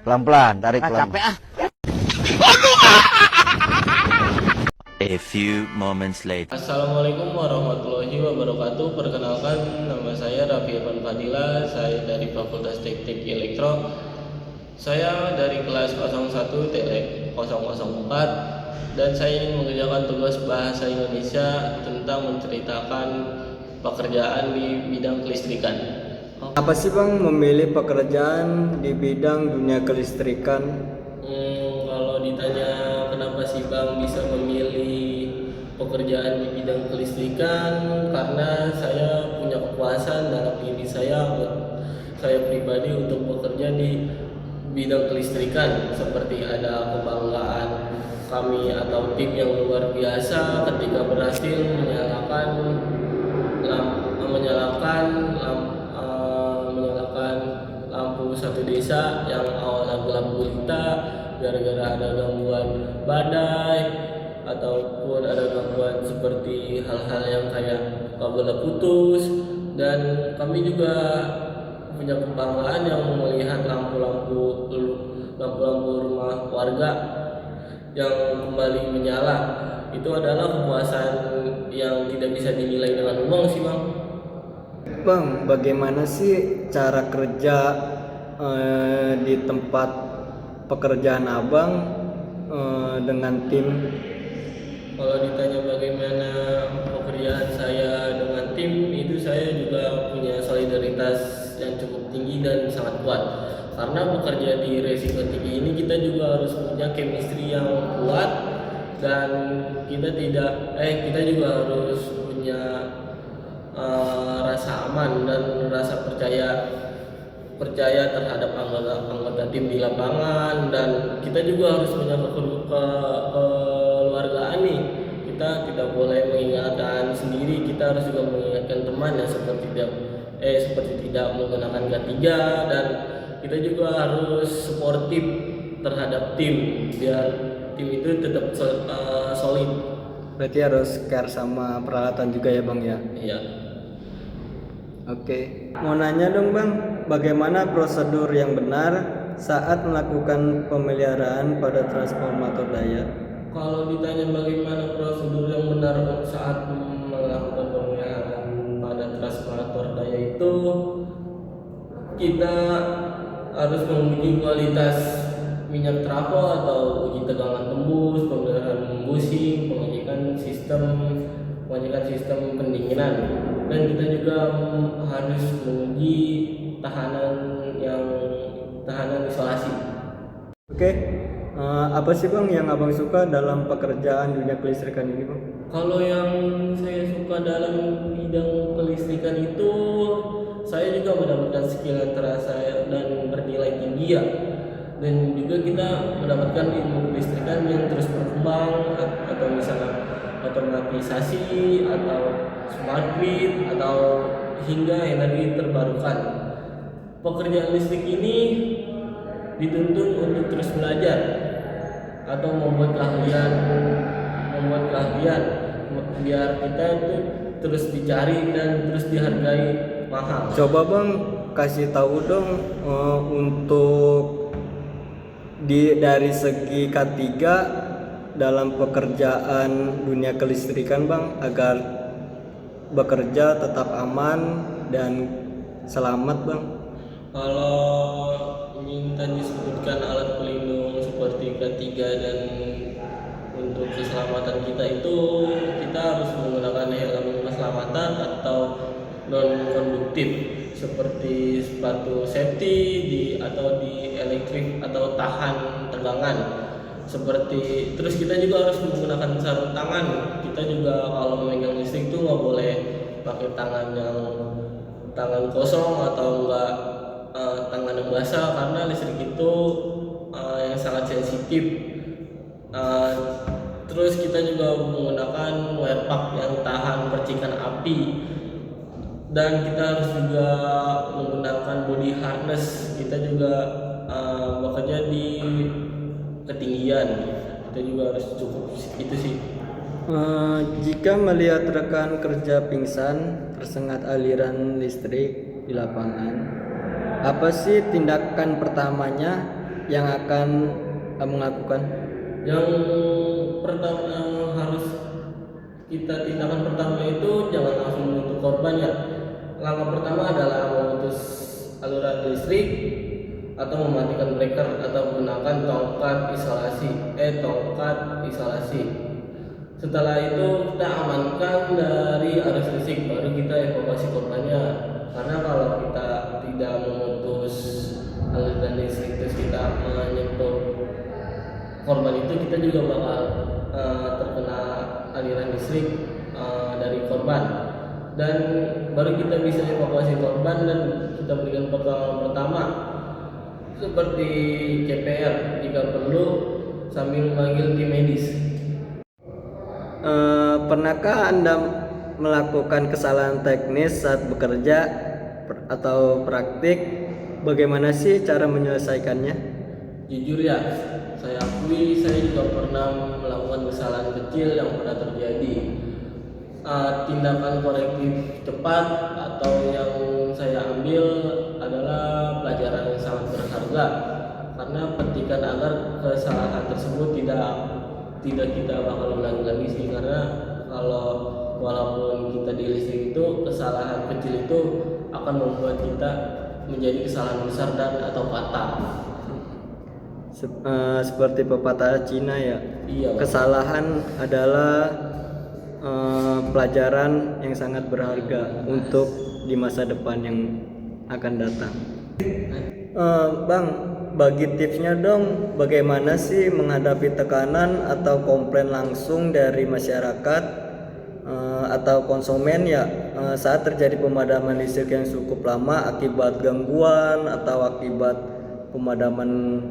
Pelan-pelan, tarik pelan. Capek ah. A few moments later. Assalamualaikum warahmatullahi wabarakatuh. Perkenalkan, nama saya Raffi Irfan Fadila. Saya dari Fakultas Teknik Elektro. Saya dari kelas 01 TLE 004 dan saya ingin mengerjakan tugas bahasa Indonesia tentang menceritakan pekerjaan di bidang kelistrikan. Apa sih Bang memilih pekerjaan di bidang dunia kelistrikan? Kalau ditanya kenapa sih Bang bisa memilih pekerjaan di bidang kelistrikan, karena saya punya kepuasan dalam diri saya pribadi untuk bekerja di bidang kelistrikan, seperti ada kebanggaan kami atau tim yang luar biasa ketika berhasil menyalakan lampu satu desa yang awalnya gelap gulita gara-gara ada gangguan badai ataupun ada gangguan seperti hal-hal yang kayak kabel putus, dan kami juga punya kebanggaan yang melihat lampu-lampu rumah warga yang kembali menyala. Itu adalah kepuasan yang tidak bisa dinilai dengan uang sih Bang. Bang, bagaimana sih cara kerja di tempat pekerjaan Abang dengan tim? Kalau ditanya bagaimana pekerjaan saya dengan tim, itu saya juga punya solidaritas yang cukup tinggi dan sangat kuat. Karena bekerja di resiko tinggi ini kita juga harus punya chemistry yang kuat, dan kita juga harus punya rasa aman dan rasa percaya terhadap anggota tim di lapangan, dan kita juga harus punya kekeluargaan nih. Kita tidak boleh mengingatkan sendiri, kita harus juga mengingatkan teman yang seperti tidak menggunakan K3, dan kita juga harus suportif terhadap tim biar tim itu tetap solid. Berarti harus care sama peralatan juga ya Bang ya? Iya. Oke, mau nanya dong Bang, bagaimana prosedur yang benar saat melakukan pemeliharaan pada transformator daya? Kalau ditanya bagaimana prosedur yang benar saat melakukan pemeliharaan pada transformator daya itu, kita harus menguji kualitas minyak trafo atau uji tegangan tembus, pemeliharaan bushing, pengecekan sistem pendinginan, dan kita juga harus menguji tahanan isolasi. Oke, apa sih Bang yang Abang suka dalam pekerjaan dunia kelistrikan ini Bang? Kalau yang saya suka dalam bidang kelistrikan itu, saya juga mendapatkan skill yang terasa dan bernilai tinggi ya, dan juga kita mendapatkan ilmu kelistrikan yang terus berkembang, atau misalnya otomatisasi atau smart grid atau hingga energi terbarukan. Pekerjaan listrik ini dituntut untuk terus belajar atau membuat keahlian biar kita itu terus dicari dan terus dihargai mahal. Coba Bang kasih tahu dong untuk dari segi K3 dalam pekerjaan dunia kelistrikan Bang, agar bekerja tetap aman dan selamat Bang. Kalau minta disebutkan alat pelindung seperti K3 dan untuk keselamatan kita itu, kita harus menggunakan helm keselamatan atau non konduktif seperti sepatu safety atau di elektrik atau tahan tegangan. Terus kita juga harus menggunakan sarung tangan. Kita juga kalau memegang listrik itu nggak boleh pakai tangan kosong atau enggak tangan yang basah, karena listrik itu yang sangat sensitif. Terus kita juga menggunakan wire pack yang tahan percikan api, dan kita harus juga menggunakan body harness. Kita juga bekerja di ketinggian, kita juga harus cukup itu sih. Jika melihat rekan kerja pingsan tersengat aliran listrik di lapangan, apa sih tindakan pertamanya yang akan melakukan? Yang pertama yang harus kita tindakan pertama itu jangan langsung menutup korban ya. Langkah pertama adalah memutus aliran listrik atau mematikan breaker atau menggunakan tongkat isolasi. Setelah itu kita amankan dari arus listrik, baru kita evakuasi korbannya. Karena kalau kita tidak memutus aliran listrik terus kita menyentuh korban itu, kita juga bakal terkena aliran listrik dari korban, dan baru kita bisa evakuasi korban dan kita berikan pertolongan pertama seperti CPR jika perlu sambil memanggil tim medis. Pernahkah Anda melakukan kesalahan teknis saat bekerja atau praktik? Bagaimana sih cara menyelesaikannya? Jujur ya, saya akui saya juga pernah melakukan kesalahan kecil yang pernah terjadi. Tindakan korektif cepat atau yang saya ambil adalah pelajaran yang sangat berharga, karena petikan agar kesalahan tersebut tidak kita bakal ulangi lagi sih. Karena kalau walaupun kita di listrik itu, kesalahan kecil itu akan membuat kita menjadi kesalahan besar dan atau fatal. Seperti pepatah Cina ya. Iya. Kesalahan adalah pelajaran yang sangat berharga untuk di masa depan yang akan datang. Bang, bagi tipsnya dong, bagaimana sih menghadapi tekanan atau komplain langsung dari masyarakat atau konsumen ya saat terjadi pemadaman listrik yang cukup lama akibat gangguan atau akibat pemadaman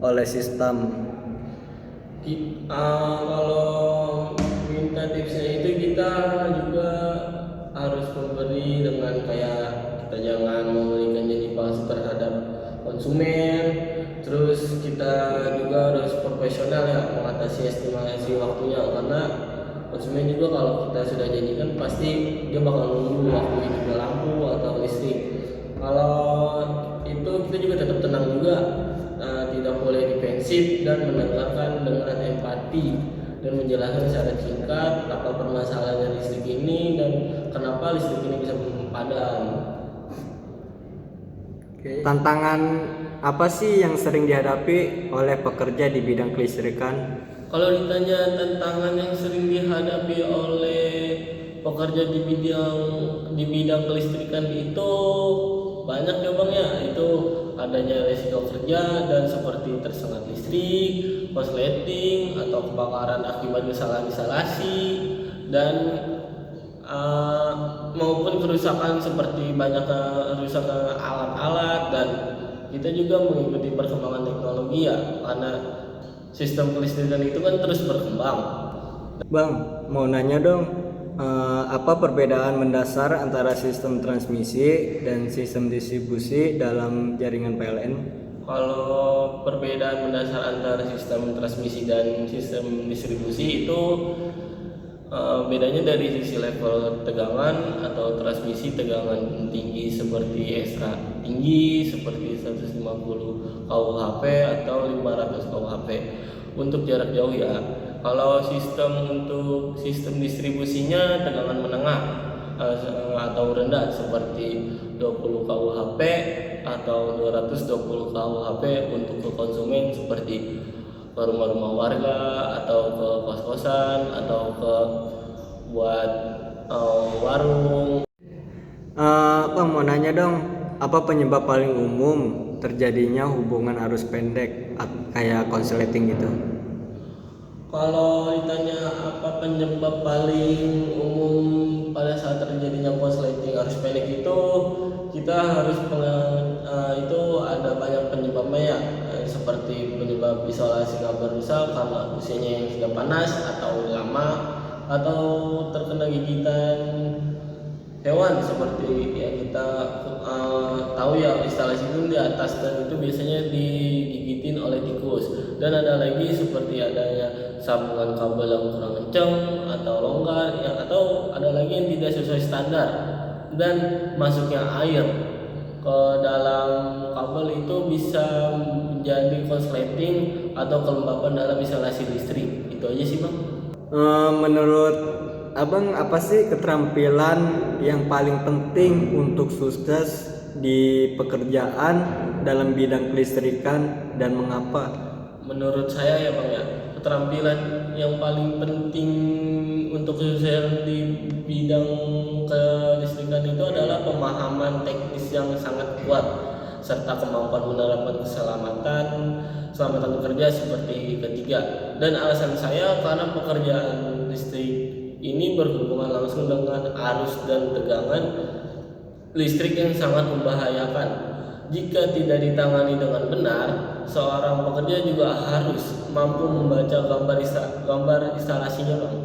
oleh sistem. Kalau minta tipsnya itu, kita juga harus memberi dengan kayak kita jangan memberikan janji palsu terhadap konsumen. Terus kita juga harus profesional ya mengatasi estimasi waktunya, karena konsumen juga kalau kita sudah janjikan pasti dia bakal nunggu waktu hidupnya lampu atau listrik. Kalau itu kita juga tetap tenang juga, tidak boleh defensif dan mendengarkan dengan empati dan menjelaskan secara singkat apa permasalahan listrik ini dan kenapa listrik ini bisa padam. Tantangan apa sih yang sering dihadapi oleh pekerja di bidang kelistrikan? Kalau ditanya tantangan yang sering dihadapi oleh pekerja di bidang kelistrikan itu banyak ya Bang ya. Itu adanya risiko kerja dan seperti tersengat listrik, korsleting atau kebakaran akibat kesalahan instalasi, dan maupun kerusakan seperti banyak kerusakan alat-alat. Dan kita juga mengikuti perkembangan teknologi ya, karena sistem kelistrikan itu kan terus berkembang. Bang, mau nanya dong, apa perbedaan mendasar antara sistem transmisi dan sistem distribusi dalam jaringan PLN? Kalau perbedaan mendasar antara sistem transmisi dan sistem distribusi itu bedanya dari sisi level tegangan. Atau transmisi tegangan tinggi seperti ekstra tinggi seperti 150 kWh atau 500 kWh untuk jarak jauh ya. Kalau untuk sistem distribusinya tegangan menengah atau rendah seperti 20 kWh atau 220 kWh untuk ke konsumen seperti ke rumah-rumah warga atau ke kos-kosan atau ke buat warung. Bang, mau nanya dong, apa penyebab paling umum terjadinya hubungan arus pendek kayak konsleting gitu? Kalau ditanya apa penyebab paling umum pada saat terjadinya konsleting arus pendek itu, kita harus itu ada banyak penyebabnya ya, seperti penyebab isolasi kabel rusak karena usianya yang sudah panas atau lama, atau terkena gigitan hewan seperti yang kita tahu ya, instalasi itu di atas dan itu biasanya digigitin oleh tikus. Dan ada lagi seperti adanya sambungan kabel yang kurang kencang atau longgar ya, atau ada lagi yang tidak sesuai standar, dan masuknya air ke dalam kabel itu bisa menjadi konsleting atau kelembapan dalam instalasi listrik. Itu aja sih Bang. Menurut Abang apa sih keterampilan yang paling penting untuk sukses di pekerjaan dalam bidang kelistrikan dan mengapa? Menurut saya ya Bang ya, keterampilan yang paling penting untuk kesuksesan di bidang kelistrikan itu adalah pemahaman teknis yang sangat kuat serta kemampuan menerapkan keselamatan bekerja seperti ketiga. Dan alasan saya karena pekerjaan listrik ini berhubungan langsung dengan arus dan tegangan listrik yang sangat membahayakan. Jika tidak ditangani dengan benar, seorang pekerja juga harus mampu membaca gambar instalasinya Bang,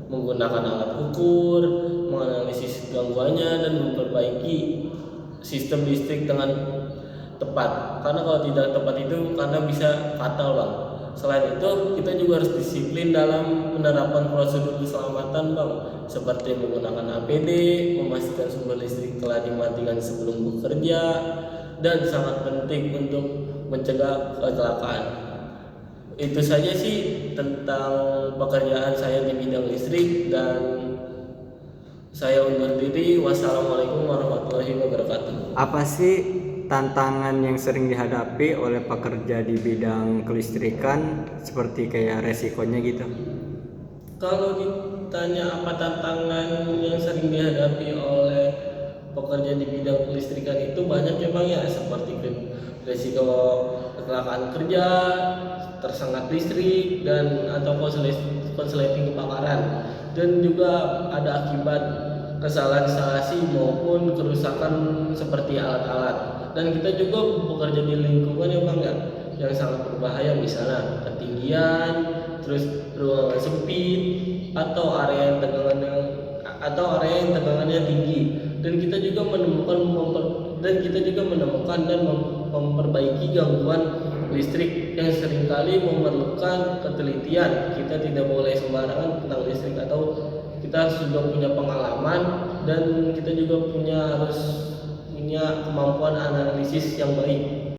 menggunakan alat ukur, menganalisis gangguannya dan memperbaiki sistem listrik dengan tepat. Karena kalau tidak tepat itu karena bisa fatal Bang. Selain itu, kita juga harus disiplin dalam menerapkan prosedur keselamatan Bang, seperti menggunakan APD, memastikan sumber listrik telah dimatikan sebelum bekerja, dan sangat penting untuk mencegah kecelakaan. Itu saja sih tentang pekerjaan saya di bidang listrik, dan saya undur diri. Wassalamualaikum warahmatullahi wabarakatuh. Apa sih tantangan yang sering dihadapi oleh pekerja di bidang kelistrikan, seperti kayak resikonya gitu? Kalau ditanya apa tantangan yang sering dihadapi oleh pekerja di bidang kelistrikan, itu banyak ya Bang ya, seperti resiko kecelakaan kerja, tersengat listrik, dan atau konsleting kebakaran, dan juga ada akibat kesalahan instalasi maupun kerusakan seperti alat-alat. Dan kita juga bekerja di lingkungan yang Bang ya, yang sangat berbahaya, misalnya ketinggian, terus ruangan sempit, atau area yang tegangannya tinggi. Dan kita juga menemukan dan memperbaiki gangguan listrik yang seringkali memerlukan ketelitian. Kita tidak boleh sembarangan tentang listrik, atau kita sudah punya pengalaman, dan kita juga harus punya kemampuan analisis yang baik.